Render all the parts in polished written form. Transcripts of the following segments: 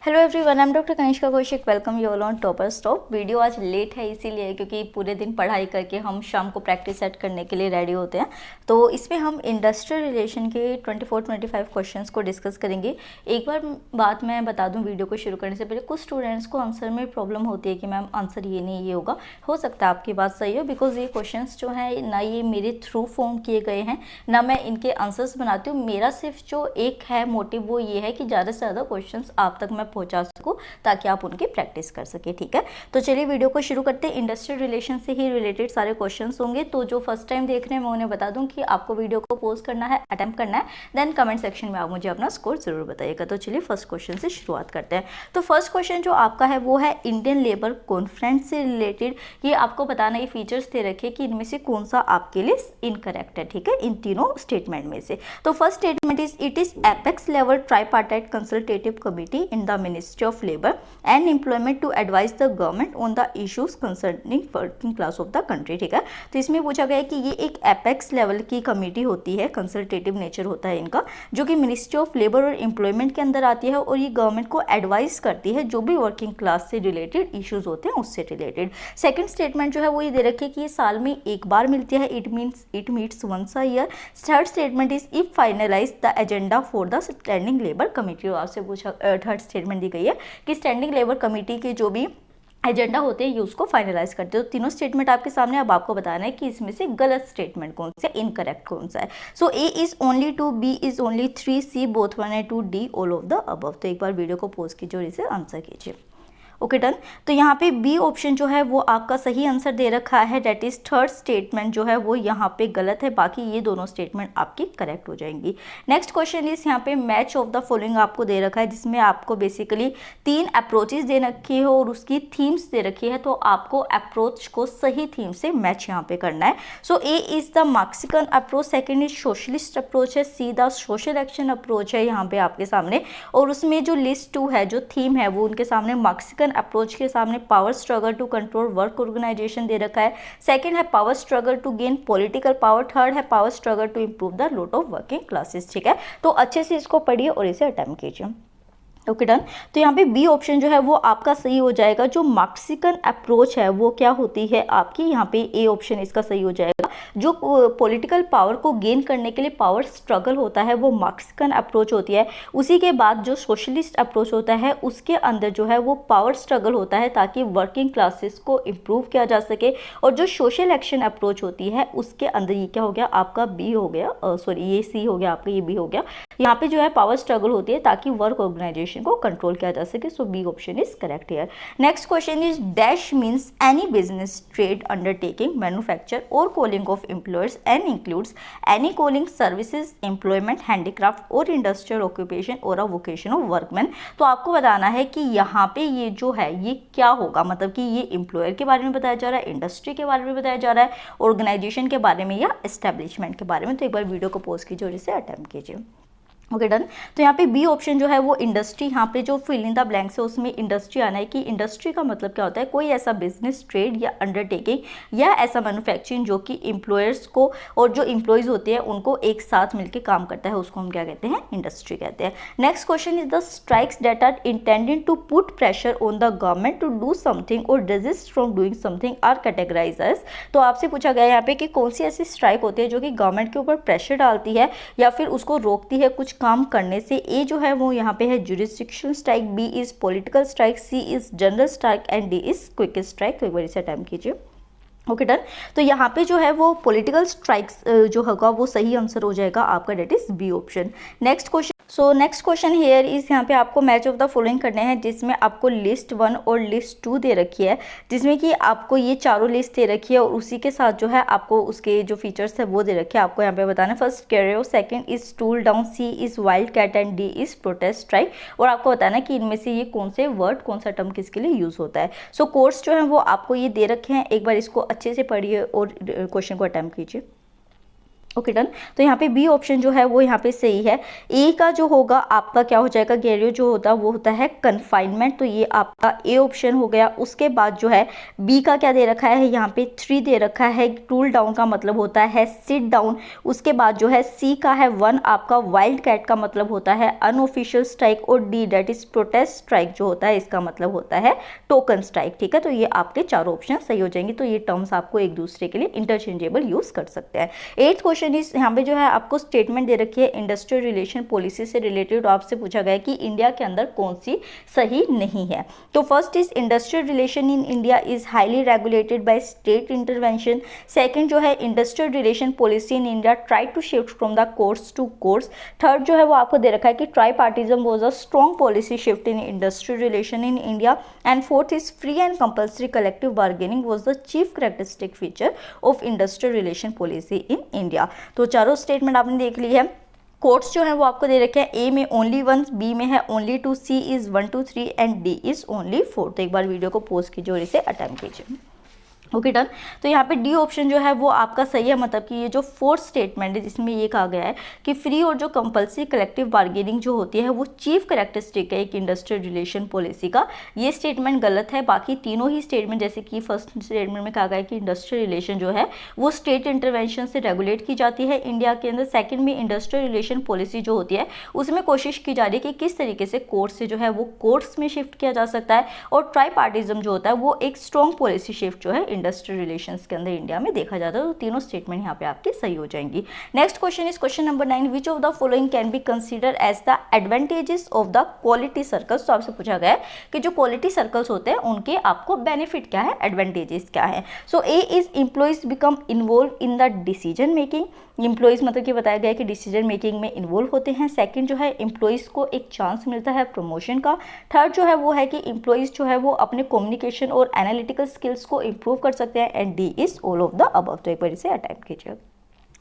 Hello everyone, I am doctor Kanishka Kaushik. Welcome you all on topper stop. Video आज late है इसीलिए क्योंकि पूरे दिन पढ़ाई करके हम शाम को प्रैक्टिस सेट करने के लिए रेडी होते हैं। तो इसमें हम इंडस्ट्रियल रिलेशन के 24-25 क्वेश्चंस को डिस्कस करेंगे। एक बार बात मैं बता दूं वीडियो को शुरू करने से पहले, कुछ स्टूडेंट्स को आंसर में प्रॉब्लम होती है कि मैम आंसर ये नहीं ये होगा। हो सकता है आपकी बात सही हो, बिकॉज ये क्वेश्चन जो है ना ये मेरे थ्रू फॉर्म किए गए हैं ना मैं इनके आंसर्स बनाती हूँ। मेरा सिर्फ जो एक है मोटिव वो ये है कि ज़्यादा से ज़्यादा क्वेश्चन आप तक मैं पहुंचा सकूं ताकि आप उनकी प्रैक्टिस कर सके। ठीक है, तो चलिए वीडियो को शुरू करते हैं। इंडस्ट्रियल रिलेशन से ही रिलेटेड सारे क्वेश्चंस होंगे। तो जो फर्स्ट टाइम देख रहे हैं मैं उन्हें बता दूं कि आपको वीडियो को पॉज करना है, अटेम्प्ट करना है, देन कमेंट सेक्शन में आप मुझे अपना स्कोर जरूर बताइएगा। तो चलिए फर्स्ट क्वेश्चन से शुरुआत करते हैं। तो फर्स्ट क्वेश्चन जो आपका है वो है इंडियन लेबर कॉन्फ्रेंस से रिलेटेड। ये आपको बताना, ये फीचर्स दे रखे कि इनमें से कौन सा आपके लिए इनकरेक्ट है। ठीक है, इन तीनों स्टेटमेंट में से। तो first statement it is apex level tripartite consultative committee in the ministry of labour and employment to advise the government on the issues concerning working class of the country. ठीक है, तो इसमें पूछा गया है कि ये एक एपेक्स लेवल की कमेटी होती है, कंसल्टेटिव नेचर होता है इनका, जो कि मिनिस्ट्री ऑफ लेबर और एम्प्लॉयमेंट के अंदर आती है और ये गवर्नमेंट को एडवाइस करती है जो भी वर्किंग क्लास से रिलेटेड इश्यूज होते हैं उससे रिलेटेड। सेकंड स्टेटमेंट जो है वो ये दे रखी है कि ये साल में एक बार मिलती है, it meets once a year. Third statement is if finalise the agenda for the standing labour committee. आपसे पूछा, थर्ड स्टेटमेंट दी गई है कि स्टैंडिंग लेबर कमेटी के जो भी एजेंडा होते हैं ये उसको फाइनलाइज करते हैं। तो तीनों स्टेटमेंट आपके सामने, अब आपको बताना है कि इसमें से गलत स्टेटमेंट कौन सा, इनकरेक्ट कौन सा है। So A is only 2, B is only 3, C both 1 and 2, D all of the above. तो एक बार वीडियो को पॉज कीजिए और इसे आंसर कीजिए। Okay done. तो यहाँ पे बी ऑप्शन जो है वो आपका सही आंसर दे रखा है, डेट इज थर्ड स्टेटमेंट जो है वो यहाँ पे गलत है, बाकी ये दोनों स्टेटमेंट आपकी करेक्ट हो जाएंगी। नेक्स्ट क्वेश्चन इज यहाँ पे मैच ऑफ द फॉलोइंग आपको दे रखा है, जिसमें आपको बेसिकली 3 अप्रोचेज दे रखी है और उसकी थीम्स दे रखी है। तो आपको अप्रोच को सही थीम से मैच यहाँ पे करना है। So A is the Marxian approach, second is socialist approach है, C the social action approach है यहाँ पे आपके सामने, और उसमें जो लिस्ट 2 है, जो थीम है वो उनके सामने मार्क्सिकन अप्रोच के सामने power struggle to control work organisation दे रखा है। सेकंड है power struggle to gain political power. Third है power struggle to improve the lot of working classes. ठीक है, तो अच्छे से इसको पढ़िए और इसे अटेम्प्ट कीजिए। Okay done. तो यहाँ पे बी ऑप्शन जो है वो आपका सही हो जाएगा। जो मार्क्सिकन अप्रोच है वो क्या होती है आपकी, यहाँ पे ए ऑप्शन इसका सही हो जाएगा। जो पॉलिटिकल पावर को गेन करने के लिए पावर स्ट्रगल होता है वो मार्क्सिकन अप्रोच होती है। उसी के बाद जो सोशलिस्ट अप्रोच होता है उसके अंदर जो है वो पावर स्ट्रगल होता है ताकि वर्किंग क्लासेस को इम्प्रूव किया जा सके। और जो सोशल एक्शन अप्रोच होती है उसके अंदर ये क्या हो गया आपका बी हो गया, सॉरी ये सी हो गया आपका, ये बी हो गया। यहाँ पे जो है पावर स्ट्रगल होती है ताकि वर्क ऑर्गेनाइजेशन को कंट्रोल किया जा सके। So B option is correct here. Next question is dash means any business trade undertaking manufacture और calling of employers and includes any calling services employment handicraft और industrial occupation और a vocation of workman. तो आपको बताना है कि यहाँ पे ये जो है ये क्या होगा, मतलब कि ये एम्प्लॉयर के बारे में बताया जा रहा है, इंडस्ट्री के बारे में बताया जा रहा है, ऑर्गेनाइजेशन के बारे में या एस्टेब्लिशमेंट के बारे में। तो एक बार वीडियो को पॉज कीजिए और इसे अटेम्प्ट कीजिए। Okay done. तो यहाँ पे बी ऑप्शन जो है वो इंडस्ट्री, यहाँ पे जो फिल इन द ब्लैंक्स है उसमें इंडस्ट्री आना है कि इंडस्ट्री का मतलब क्या होता है, कोई ऐसा बिजनेस ट्रेड या अंडरटेकिंग या ऐसा मैन्युफैक्चरिंग जो कि एम्प्लॉयर्स को और जो एम्प्लॉयज होते हैं उनको एक साथ मिलकर काम करता है, उसको हम क्या कहते हैं, इंडस्ट्री कहते हैं। Next question is the strikes that are intended to put pressure on the government to do something और resist from doing something are categorised as. तो आपसे पूछा गया है यहाँ पे कि कौन सी ऐसी स्ट्राइक होती है जो कि गवर्नमेंट के ऊपर प्रेशर डालती है या फिर उसको रोकती है कुछ काम करने से। ए जो है वो यहाँ पे है jurisdictional strike, B is political strike, C is general strike and D is quick strike. तो एक बार इसे अटेम्प्ट कीजिए। Okay done. तो यहाँ पे जो है वो पॉलिटिकल स्ट्राइक्स जो होगा वो सही आंसर हो जाएगा आपका, that is B option. Next question, so next question here is, यहाँ पे आपको मैच ऑफ द फॉलोइंग करने हैं जिसमें आपको लिस्ट 1 और लिस्ट 2 दे रखी है, जिसमें कि आपको ये चारों लिस्ट दे रखी है और उसी के साथ जो है आपको उसके जो फीचर्स है वो दे रखे हैं। आपको यहाँ पे बताना है first gherao, second is tool down, C is wild cat and D is protest strike. और आपको बताना है कि इनमें से ये कौन से वर्ड, कौन सा टर्म किसके लिए यूज होता है। सो कोर्स जो है वो आपको ये दे रखे हैं, एक बार इसको अच्छे से पढ़िए और क्वेश्चन को अटेम्प्ट कीजिए। Okay done. तो यहाँ पे बी ऑप्शन जो है वो यहाँ पे सही है। ए का जो होगा आपका क्या हो जाएगा, गैरियो जो होता है वो होता है कन्फाइनमेंट, तो ये आपका ए ऑप्शन हो गया। उसके बाद जो है बी का क्या दे रखा है, यहाँ पे 3 दे रखा है, टूल डाउन का मतलब होता है सिट डाउन। उसके बाद जो है सी का है 1 आपका वाइल्ड कैट का मतलब होता है अनऑफिशियल स्ट्राइक, और D that is protest strike जो होता है इसका मतलब होता है टोकन स्ट्राइक। ठीक है, तो ये आपके चारों ऑप्शन सही हो जाएंगे। तो ये टर्म्स आपको एक दूसरे के लिए इंटरचेंजेबल यूज कर सकते हैं। 8th क्वेश्चन इस यहाँ पे जो है आपको स्टेटमेंट दे रखी है इंडस्ट्रियल रिलेशन पॉलिसी से रिलेटेड, आपसे पूछा गया है कि इंडिया के अंदर कौन सी सही नहीं है। तो first is industrial relation in India is highly regulated by state intervention. Second जो है industrial relation policy in India try to shift from the course to course. Third जो है वो आपको दे रखा है कि tripartism was a strong policy shift in industrial relation in India. And fourth is free and compulsory collective bargaining was the chief characteristic feature of industrial relation policy in India. तो चारों statement आपने देख ली है। Courts जो है वो आपको दे रखे हैं, ए में ओनली 1, बी में है only 2, C is 1 2 3 and D is only 4। तो एक बार वीडियो को पॉज कीजिए और इसे अटेम्प्ट कीजिए। Okay done. तो यहाँ पे डी ऑप्शन जो है वो आपका सही है, मतलब कि ये जो फोर्थ स्टेटमेंट है जिसमें ये कहा गया है कि फ्री और जो कंपल्सरी कलेक्टिव बार्गेनिंग जो होती है वो चीफ कैरेक्टरिस्टिक है एक इंडस्ट्रियल रिलेशन पॉलिसी का, ये स्टेटमेंट गलत है। बाकी तीनों ही स्टेटमेंट, जैसे कि फर्स्ट स्टेटमेंट में कहा गया है कि इंडस्ट्रियल रिलेशन जो है वो स्टेट इंटरवेंशन से रेगुलेट की जाती है इंडिया के अंदर। सेकेंड में इंडस्ट्रियल रिलेशन पॉलिसी जो होती है उसमें कोशिश की जा रही है कि किस तरीके से कोर्ट से जो है वो कोर्ट्स में शिफ्ट किया जा सकता है, और ट्राई पार्टिज्म जो होता है वो एक स्ट्रॉन्ग पॉलिसी शिफ्ट जो है इंडस्ट्रियल रिलेशंस के अंदर इंडिया में देखा जाता है। तो तीनों स्टेटमेंट यहाँ पे आपकी सही हो जाएंगी। Next question is question number 9, which of the following can be consider as the advantages of the quality circles. तो आपसे पूछा गया है कि जो क्वालिटी सर्कल्स होते हैं उनके आपको बेनिफिट क्या है, एडवांटेजेस क्या है। So A is employees become involve in the decision making. Employees मतलब कि बताया गया है कि डिसीजन मेकिंग में इन्वॉल्व होते हैं। सेकंड जो है एम्प्लॉइज को एक चांस मिलता है प्रमोशन का। थर्ड जो है वो है कि एम्प्लॉइज जो है वो अपने कम्युनिकेशन और एनालिटिकल स्किल्स को इम्प्रूव कर सकते हैं। And D is all of the above. तो एक बार इसे अटेम्प्ट कीजिए।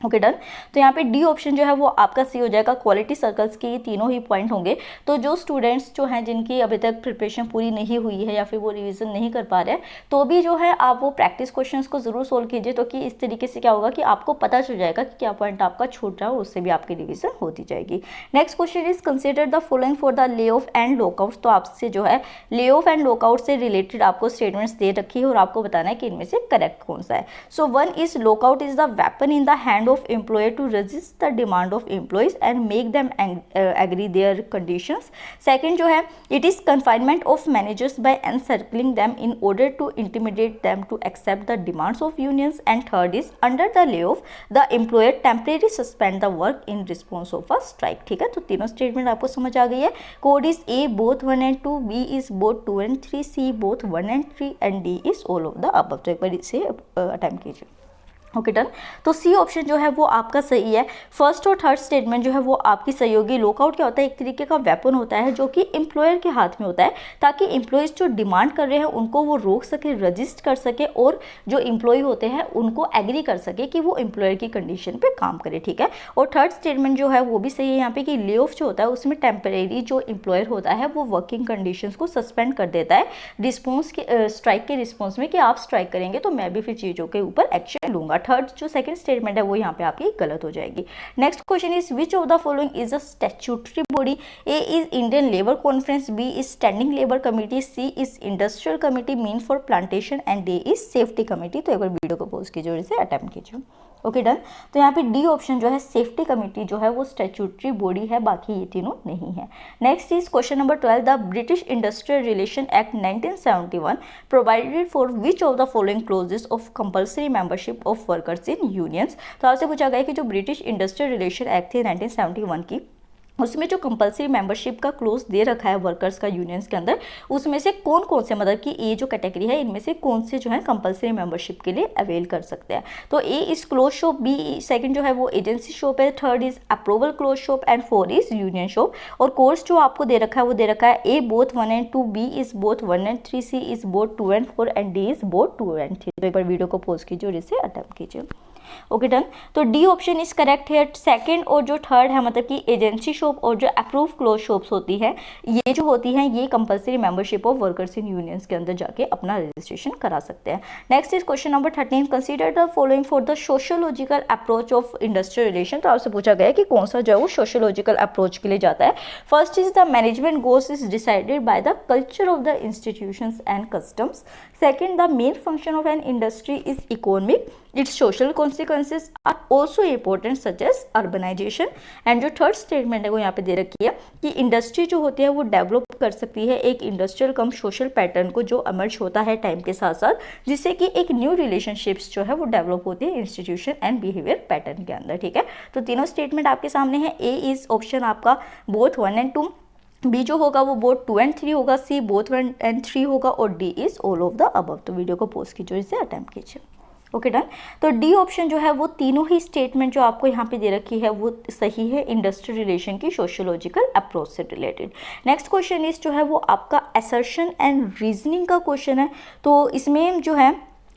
Okay done. तो यहाँ पे डी ऑप्शन जो है वो आपका सही हो जाएगा। क्वालिटी सर्कल्स के ये तीनों ही पॉइंट होंगे। तो जो स्टूडेंट्स जो हैं जिनकी अभी तक प्रिपरेशन पूरी नहीं हुई है या फिर वो रिवीजन नहीं कर पा रहे हैं, तो भी जो है आप वो प्रैक्टिस क्वेश्चंस को जरूर सोल्व कीजिए, तो कि इस तरीके से क्या होगा कि आपको पता चल जाएगा कि क्या पॉइंट आपका छूट रहा है, उससे भी आपकी रिविजन होती जाएगी। Next question is consider the following for the lay off and lockout. तो आपसे जो है ले ऑफ एंड लॉकआउट से रिलेटेड आपको स्टेटमेंट्स दे रखी है और आपको बताना है कि इनमें से करेक्ट कौन सा है। So 1 is lockout is the weapon in the hand of employer to resist the demand of employees and make them agree their conditions. Second जो है it is confinement of managers by encircling them in order to intimidate them to accept the demands of unions. And third is under the layoff the employer temporarily suspend the work in response of a strike. ठीक है, तो तीनों statement आपको समझ आ गई है। Code is A both 1 and 2, B is both 2 and 3, C both 1 and 3 and D is all of the above. तो एक बार इसे अटेम्प्ट कीजिए। Okay done. तो सी ऑप्शन जो है वो आपका सही है। फर्स्ट और थर्ड स्टेटमेंट जो है वो आपकी सही होगी। लॉकआउट क्या होता है, एक तरीके का वेपन होता है जो कि एम्प्लॉयर के हाथ में होता है, ताकि एम्प्लॉयज़ जो डिमांड कर रहे हैं उनको वो रोक सके, रजिस्ट कर सके, और जो एम्प्लॉय होते हैं उनको एग्री कर सके कि वो एम्प्लॉयर की कंडीशन पे काम करे। ठीक है, और थर्ड स्टेटमेंट जो है वो भी सही है यहाँ पे कि ले ऑफ जो होता है उसमें टेम्परेरी जो एम्प्लॉयर होता है वो वर्किंग कंडीशंस को सस्पेंड कर देता है रिस्पॉन्स के स्ट्राइक के रिस्पॉन्स में, कि आप स्ट्राइक करेंगे तो मैं भी फिर चीज़ों के ऊपर एक्शन लूंगा। थर्ड जो सेकंड स्टेटमेंट है वो यहाँ पे आपकी गलत हो जाएगी। Next question is which of the following is a statutory body. A is Indian labour conference, B is standing labour committee, C is industrial committee mean for plantation and D is safety committee. तो एक बार video को pause कीजिए और इसे attempt कीजिए। Okay done. तो यहाँ पे डी ऑप्शन जो है सेफ्टी कमिटी जो है वो स्टैट्यूटरी बॉडी है, बाकी ये तीनों नहीं है। Next is question number 12, the British industrial relation act 1971 provided for which of the following clauses of compulsory membership of workers in unions. तो आपसे पूछा गया कि जो ब्रिटिश इंडस्ट्रियल रिलेशन एक्ट थी 1971 की, उसमें जो कंपल्सरी मेंबरशिप का क्लोज दे रखा है वर्कर्स का यूनियंस के अंदर, उसमें से कौन कौन से, मतलब कि ये जो कैटेगरी है इनमें से कौन से जो है कंपल्सरी मेंबरशिप के लिए अवेल कर सकते हैं। तो A is close shop, B second जो है वो एजेंसी शॉप है, third is approval close shop and fourth is union shop. और कोर्स जो आपको दे रखा है वो दे रखा है A both 1 and 2, B is both 1 and 3, C is both 2 and 4 and D is both 2 and 3। तो एक बार वीडियो को पॉज कीजिए और इसे अटेम्प्ट कीजिए। Okay done. तो डी ऑप्शन इज करेक्ट है। सेकंड और जो थर्ड है मतलब कि एजेंसी शॉप और जो अप्रूव क्लोज शॉप्स होती है ये जो होती हैं ये compulsory membership of workers in unions के अंदर जाके अपना रजिस्ट्रेशन करा सकते हैं। Next is question number 13, consider the following for the sociological approach of industrial relation. तो आपसे पूछा गया कि कौन सा जो है वो सोशियोलॉजिकल अप्रोच के लिए जाता है। First is the management goals is decided by the culture of the institutions and customs. Second, the main function of an industry is economic, its social consequences are also important such as urbanization। And जो third statement है वो यहाँ पे दे रखी है कि industry जो होती है वो डेवलप कर सकती है एक इंडस्ट्रियल कम सोशल पैटर्न को जो एमर्ज होता है टाइम के साथ साथ, जिससे कि एक न्यू रिलेशनशिप्स जो है वो डेवलप होती है इंस्टीट्यूशन एंड बिहेवियर पैटर्न के अंदर। ठीक है, तो तीनों स्टेटमेंट आपके सामने है। ए इज ऑप्शन आपका बोथ 1 and 2, बी जो होगा वो बोथ 2 and 3 होगा, सी बोथ 1 and 3 होगा और D is all of the above. तो वीडियो को पोस्ट कीजिए, इसे अटेम्प्ट कीजिए। Okay done. तो डी ऑप्शन जो है वो तीनों ही स्टेटमेंट जो आपको यहाँ पे दे रखी है वो सही है इंडस्ट्रियल रिलेशन की सोशियोलॉजिकल अप्रोच से रिलेटेड। नेक्स्ट क्वेश्चन इज जो है वो आपका असर्शन एंड रीजनिंग का क्वेश्चन है। तो इसमें जो है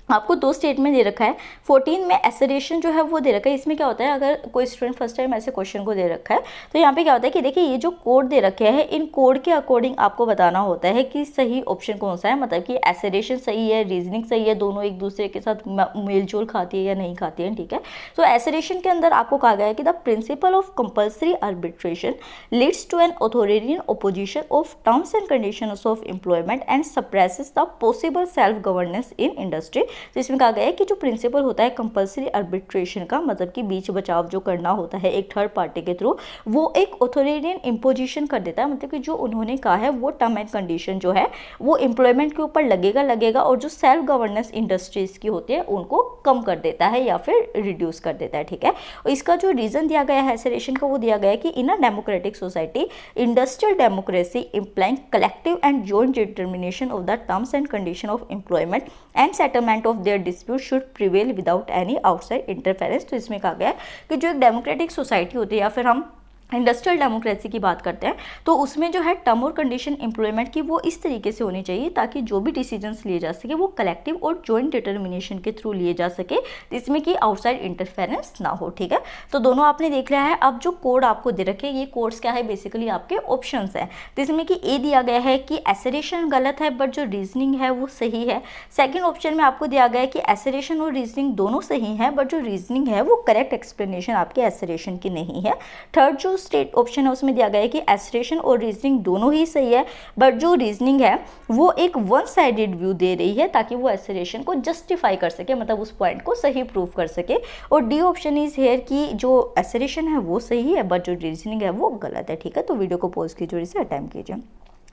आपको दो स्टेटमेंट दे रखा है। 14 में एसरेशन जो है वो दे रखा है। इसमें क्या होता है, अगर कोई स्टूडेंट फर्स्ट टाइम ऐसे क्वेश्चन को दे रखा है तो यहाँ पे क्या होता है कि देखिए ये जो कोड दे रखे हैं इन कोड के अकॉर्डिंग आपको बताना होता है कि सही ऑप्शन कौन सा है, मतलब कि एसरेशन सही है, रीजनिंग सही है, दोनों एक दूसरे के साथ मेलजोल खाती है या नहीं खाती है। ठीक है, तो एसरेशन के अंदर आपको कहा गया है कि the principle of compulsory arbitration leads to an authoritarian opposition of terms and conditions of employment and suppresses the possible self governance in industry. तो इसमें कहा गया है कि जो प्रिंसिपल होता है कंपल्सरी आर्बिट्रेशन का, मतलब कि बीच बचाव जो करना होता है एक थर्ड पार्टी के थ्रू, वो एक ऑथोरिटेरियन इम्पोजिशन कर देता है। मतलब कि जो उन्होंने कहा है वो टर्म एंड कंडीशन जो है वो एम्प्लॉयमेंट के ऊपर लगेगा और जो सेल्फ गवर्नेंस इंडस्ट्रीज की होती है उनको कम कर देता है या फिर रिड्यूस कर देता है। ठीक है, और इसका जो रीजन दिया गया है एसरेशन का वो दिया गया है कि in a democratic society industrial democracy implying collective and joint determination of the terms and condition of employment and settlement of their dispute should prevail without any outside interference. तो इसमें कहा गया है कि जो एक डेमोक्रेटिक सोसाइटी होती है या फिर हम इंडस्ट्रियल डेमोक्रेसी की बात करते हैं तो उसमें जो है टर्म और कंडीशन एम्प्लॉयमेंट की वो इस तरीके से होनी चाहिए ताकि जो भी डिसीजंस लिए जा सके वो कलेक्टिव और जॉइंट डिटर्मिनेशन के थ्रू लिए जा सके, जिसमें कि आउटसाइड इंटरफेरेंस ना हो। ठीक है, तो दोनों आपने देख लिया है। अब जो कोड आपको दे रखे ये कोड्स क्या है, बेसिकली आपके ऑप्शंस हैं। तो इसमें कि ए दिया गया है कि एसरेशन गलत है बट जो रीजनिंग है वो सही है। सेकेंड ऑप्शन में आपको दिया गया है कि एसरेशन और रीजनिंग दोनों सही है बट जो रीजनिंग है वो करेक्ट एक्सप्लेनेशन आपके एसरेशन की नहीं है। थर्ड जो स्टेट ऑप्शन है उसमें दिया गया है कि एसरेशन और रीजनिंग दोनों ही सही है बट जो रीजनिंग है वो एक वन साइडेड व्यू दे रही है ताकि वो एसरेशन को जस्टिफाई कर सके, मतलब उस पॉइंट को सही प्रूव कर सके। और डी ऑप्शन इज हेयर कि जो एसरेशन है वो सही है बट जो रीजनिंग है वो गलत है। ठीक है, तो वीडियो को पॉज कीजिए और इसे अटेम्प्ट कीजिए।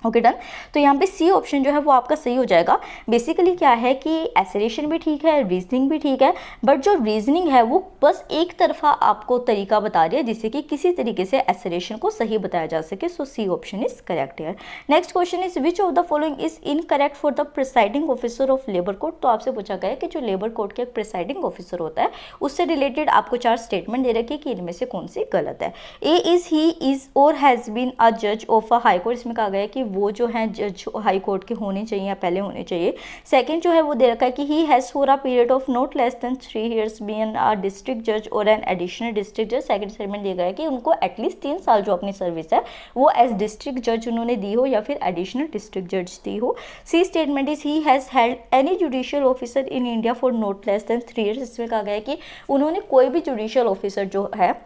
Okay done. तो यहाँ पे सी ऑप्शन जो है वो आपका सही हो जाएगा। बेसिकली क्या है कि एसरेशन भी ठीक है, रीजनिंग भी ठीक है, बट जो रीजनिंग है वो बस एक तरफा आपको तरीका बता रही है जिससे कि किसी तरीके से एसरेशन को सही बताया जा सके। So C option is correct here. Next question is which of the following is incorrect for the presiding officer of labour code. तो आपसे पूछा गया है कि जो लेबर कोड के प्रिसाइडिंग ऑफिसर होता है उससे रिलेटेड आपको 4 स्टेटमेंट दे रखी है कि इनमें से कौन सी गलत है। ए इज ही इज और हैज बीन अ जज ऑफ अ हाई कोर्ट। इसमें कहा गया है कि वो जो है जज हाई कोर्ट के होने चाहिए या पहले होने चाहिए। सेकंड जो है वो दे रखा है कि he has for a period of not less than 3 years been a district जज और एन एडिशनल डिस्ट्रिक्ट जज। सेकंड स्टेटमेंट दिया गया है कि उनको एटलीस्ट 3 साल जो अपनी सर्विस है वो एज डिस्ट्रिक्ट जज उन्होंने दी हो या फिर एडिशनल डिस्ट्रिक्ट जज दी हो। C statement is he has held any judicial officer in India for not less than 3 years। इसमें कहा गया है कि उन्होंने कोई भी जुडिशियल ऑफिसर जो है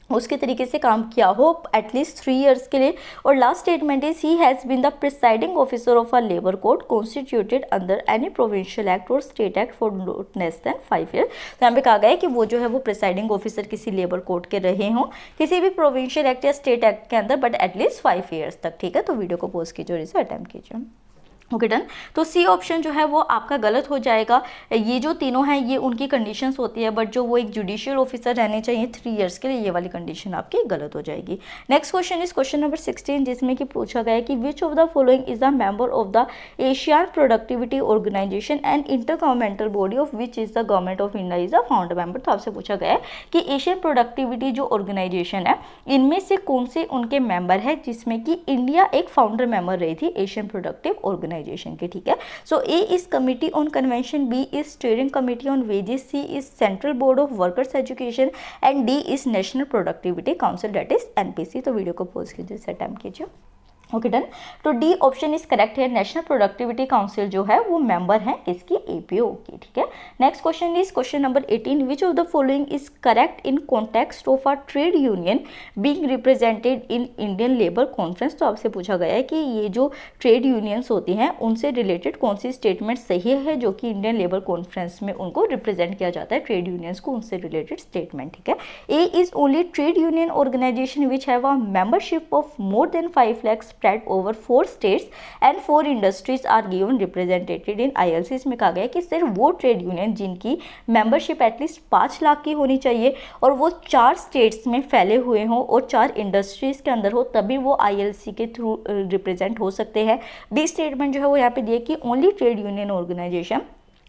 उसके तरीके से काम किया हो एटलीस्ट 3 years के लिए। और last statement is he has been the presiding officer of a labour code constituted under any provincial act और state act for not less than 5 years। तो यहाँ पे कहा गया है कि वो जो है वो प्रिसाइडिंग ऑफिसर किसी लेबर कोड के रहे हों किसी भी प्रोविंशियल एक्ट या स्टेट एक्ट के अंदर बट एटलीस्ट 5 years तक। ठीक है, तो वीडियो को पोस्ट कीजिए और इसे अटेम्प्ट कीजिए। Okay done. तो सी ऑप्शन जो है वो आपका गलत हो जाएगा। ये जो तीनों हैं ये उनकी कंडीशंस होती है बट जो वो एक जुडिशियल ऑफिसर रहने चाहिए 3 years के लिए, ये वाली कंडीशन आपकी गलत हो जाएगी। Next question is question number 16 जिसमें कि पूछा गया है कि which of the following is the member of the Asian productivity organisation and inter governmental body of which is the government of India is the founder member. तो आपसे पूछा गया है कि एशियन प्रोडक्टिविटी जो ऑर्गेनाइजेशन है इनमें से कौन से उनके मेंबर है जिसमें कि इंडिया एक फाउंडर मेंबर रही थी एशियन प्रोडक्टिव ऑर्गेनाइजेशन ऑर्गेनाइजेशन के, ठीक है। So A is committee on convention, B is steering committee on wages, C is central board of workers education and D is national productivity council, that is NPC. तो video को pause कीजिए, इसे attempt कीजिए। Okay done. तो D option is correct है, national productivity council जो है वो मेंबर है इसकी एपीओ की, ठीक है। Next question is question number 18, which of the following is correct in context of a trade union being represented in Indian labour conference. तो आपसे पूछा गया है कि ये जो ट्रेड यूनियंस होती हैं उनसे रिलेटेड कौन सी स्टेटमेंट सही है जो कि इंडियन लेबर कॉन्फ्रेंस में उनको रिप्रेजेंट किया जाता है, ट्रेड यूनियंस को, उनसे रिलेटेड स्टेटमेंट, ठीक है। A is only trade union organisation which have a membership of more than 5 lakh spread over 4 states and 4 industries are given represented in ILC। इसमें कहा गया है कि सिर्फ वो ट्रेड यूनियन जिनकी मेंबरशिप एटलीस्ट 5 लाख की होनी चाहिए और वो 4 स्टेट्स में फैले हुए हों और 4 इंडस्ट्रीज के अंदर हो, तभी वो ILC के थ्रू रिप्रेजेंट हो सकते हैं। बी स्टेटमेंट जो है वो यहाँ पे दिए कि only trade union organisation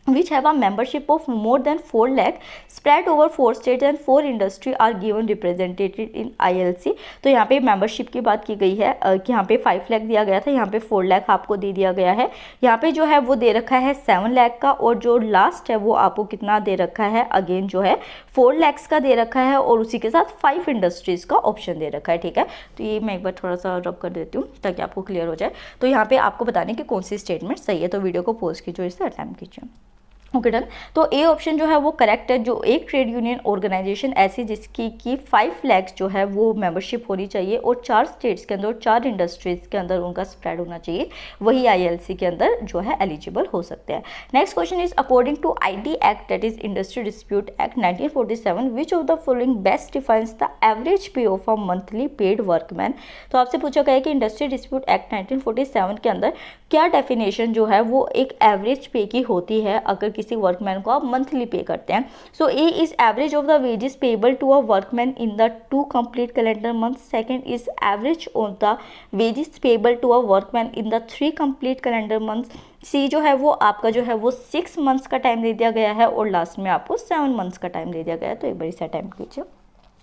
which have a membership of more than 4 lakh spread over 4 states and 4 industry are given represented in ILC। तो यहाँ पे मेंबरशिप की बात की गई है कि यहाँ पे 5 लाख दिया गया था, यहाँ पे 4 लाख आपको दे दिया गया है। यहाँ पे जो है वो दे रखा है 7 लाख का और जो लास्ट है वो आपको कितना दे रखा है, अगेन जो है 4 लाख का दे रखा है और उसी के साथ 5 इंडस्ट्रीज का ऑप्शन दे रखा है, ठीक है। तो ये मैं एक बार थोड़ा सा रब कर देती हूँ ताकि आपको क्लियर हो जाए। तो यहाँ पे आपको बताने की कौन सी स्टेटमेंट सही है, तो वीडियो को पॉज कीजिए, इसे अटेम्प्ट कीजिए। Okay done. तो ए ऑप्शन जो है वो करेक्ट है, जो एक ट्रेड यूनियन ऑर्गेनाइजेशन ऐसी जिसकी की 5 लाख जो है वो मेंबरशिप होनी चाहिए और 4 स्टेट्स के अंदर और 4 इंडस्ट्रीज के अंदर उनका स्प्रेड होना चाहिए, वही ILC के अंदर जो है एलिजिबल हो सकते हैं। Next question is according to IT act, that is industry dispute act 1947, which of the following best defines the average pay of a monthly paid workman. तो आपसे पूछा गया है कि इंडस्ट्री डिस्प्यूट एक्ट 1947 के अंदर क्या डेफिनेशन जो है वो एक एवरेज पे की होती है अगर किसी वर्कमैन को आप मंथली पे करते हैं। So A is average of the wages payable to a workman in the 2 complete calendar month. Second is average of the wages payable to a workman in the 3 complete calendar month. C जो है वो आपका जो है वो 6 months का time दे दिया गया है और लास्ट में आपको 7 मंथ्स का टाइम दे दिया गया है। तो एक बार इसे अटेम्प्ट कीजिए।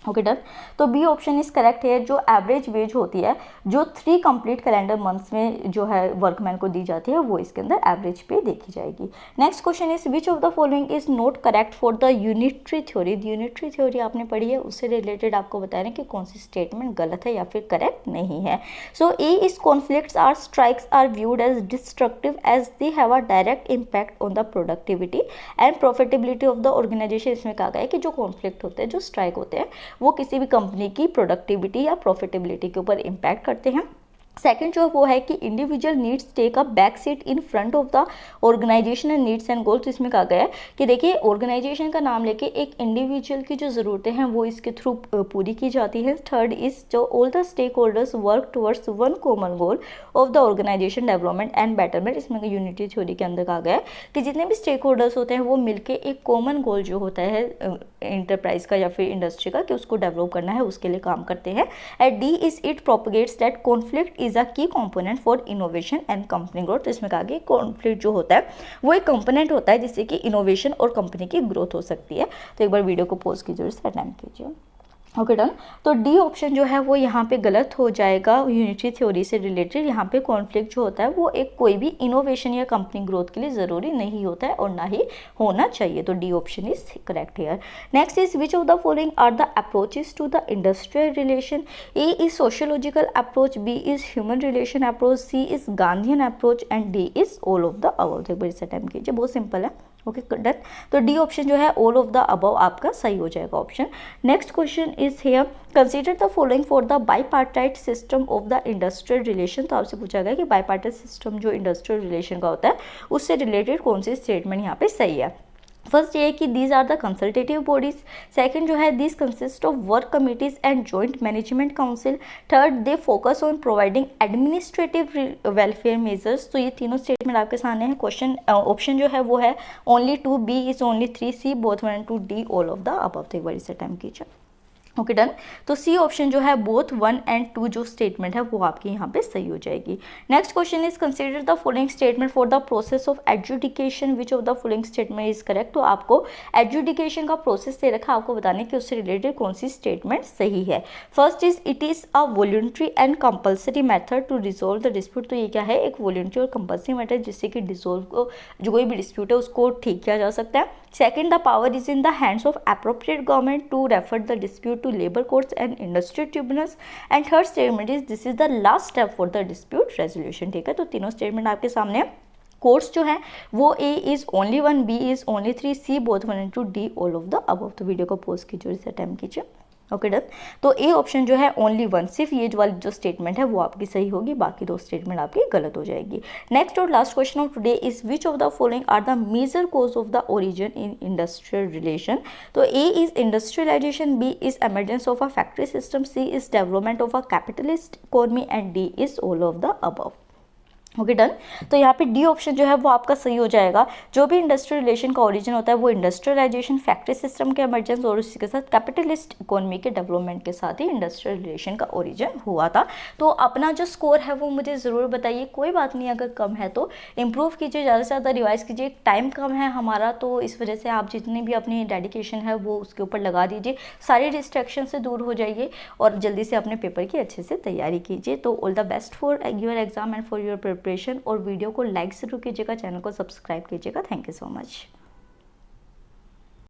Okay done. तो बी ऑप्शन इज करेक्ट है, जो एवरेज वेज होती है जो 3 कंप्लीट कैलेंडर मंथ्स में जो है वर्कमैन को दी जाती है वो इसके अंदर एवरेज पे देखी जाएगी। Next question is which of the following is not correct for the unitary theory. Unitary theory आपने पढ़ी है, उससे रिलेटेड आपको बता रहे हैं कि कौन सी स्टेटमेंट गलत है या फिर करेक्ट नहीं है। So A is conflicts are strikes are viewed as destructive as they have a direct impact on the productivity and profitability of the organisation. इसमें कहा गया है कि जो कॉन्फ्लिक्ट होते हैं, जो स्ट्राइक होते हैं, वो किसी भी कंपनी की प्रोडक्टिविटी या प्रॉफिटेबिलिटी के ऊपर इम्पैक्ट करते हैं। सेकेंड जो वो है कि individual needs take a back seat in front of the organisational needs and goals. इसमें कहा गया है कि देखिए ऑर्गेनाइजेशन का नाम लेके एक इंडिविजुअल की जो ज़रूरतें हैं वो इसके थ्रू पूरी की जाती है। थर्ड इज जो all the stakeholders work towards one common goal of the organisation development and betterment. इसमें यूनिटी थ्योरी के अंदर कहा गया है कि जितने भी स्टेक होल्डर्स होते हैं वो मिलकर एक कॉमन गोल जो होता है इंटरप्राइज का या फिर इंडस्ट्री का कि उसको डेवलप करना है, उसके लिए काम करते हैं। At D is it propagates that conflict is a key component for innovation and company growth. तो इसमें कहा गया कॉन्फ्लिक्ट जो होता है वो एक कंपोनेंट होता है जिससे कि इनोवेशन और कंपनी की ग्रोथ हो सकती है। तो एक बार वीडियो को पॉज कीजिए, इसे अटेम्प्ट कीजिए। Okay done. तो डी ऑप्शन जो है वो यहाँ पे गलत हो जाएगा यूनिटरी थ्योरी से रिलेटेड। यहाँ पे कॉन्फ्लिक्ट जो होता है वो एक कोई भी इनोवेशन या कंपनी ग्रोथ के लिए ज़रूरी नहीं होता है और ना ही होना चाहिए। तो D option is correct here. Next is which of the following are the approaches to the industrial relation. A is sociological approach, B is human relation approach, C is Gandhian approach and D is all of the above. एक बार इसे attempt कीजिए, बहुत simple है। Okay done. तो D option जो है all of the above आपका सही हो जाएगा option. Next question is here consider the following for the bipartite system of the industrial relation. तो आपसे पूछा गया कि बाईपार्टाइट सिस्टम जो इंडस्ट्रियल रिलेशन का होता है उससे रिलेटेड कौन सी स्टेटमेंट यहाँ पे सही है। फर्स्ट ये है कि these are the consultative bodies. Second जो है this consist of work committees and joint management council. Third they focus on providing administrative welfare measures. तो ये तीनों स्टेटमेंट आपके सामने है। क्वेश्चन ऑप्शन जो है वो है only 2, B is only 3, C both 1 and 2, D all of the above. तो एक बार इसे टाइम कीजिए। Okay done. तो सी ऑप्शन जो है बोथ 1 एंड 2 जो स्टेटमेंट है वो आपकी यहाँ पे सही हो जाएगी। Next question is consider the following statement for the process of adjudication which of the following statement is correct. तो आपको एडजुडिकेशन का प्रोसेस दे रखा है, आपको बताने कि उससे रिलेटेड कौन सी स्टेटमेंट सही है। First is it is a voluntary and compulsory method to resolve the dispute. तो ये क्या है, एक वॉलंटरी और कंपल्सरी मेथड जिससे कि डिसोल्व को जो कोई भी डिस्प्यूट है उसको ठीक किया जा सकता है। Second, the power is in the hands of appropriate government to refer the dispute to labor courts and industrial tribunals. And third statement is this is the last step for the dispute resolution। ठीक है, तो तीनों statement आपके सामने courts जो है वो A is only 1, B is only 3, C both 1 and 2, D all of the above. तो वीडियो को पॉज कीजिए, इसे अटेम्प्ट कीजिए। Okay done. तो ए ऑप्शन जो है ओनली 1, सिर्फ ये वाली जो स्टेटमेंट है वो आपकी सही होगी, बाकी दो स्टेटमेंट आपकी गलत हो जाएगी। नेक्स्ट और last question of today is which of the following are the major cause of the origin in industrial relation. तो A is industrialisation, B is emergence of a factory system, C is development of a capitalist economy and D is all of the above. Okay done. तो यहाँ पे D option जो है वो आपका सही हो जाएगा। जो भी इंडस्ट्रियल रिलेशन का ओरिजिन होता है वो इंडस्ट्रियलाइजेशन, फैक्ट्री सिस्टम के इमरजेंस और उसी के साथ कैपिटलिस्ट इकोनॉमी के डेवलपमेंट के साथ ही इंडस्ट्रियल रिलेशन का ओरिजिन हुआ था। तो अपना जो स्कोर है वो मुझे ज़रूर बताइए, कोई बात नहीं अगर कम है तो इम्प्रूव कीजिए, ज़्यादा से ज़्यादा रिवाइज कीजिए। टाइम कम है हमारा तो इस वजह से आप जितनी भी अपनी डेडिकेशन है वो उसके ऊपर लगा दीजिए, सारी डिस्ट्रैक्शन से दूर हो जाइए और जल्दी से अपने पेपर की अच्छे से तैयारी कीजिए। तो all the best for your exam and for your preparation. और वीडियो को लाइक जरूर कीजिएगा, चैनल को सब्सक्राइब कीजिएगा। Thank you so much.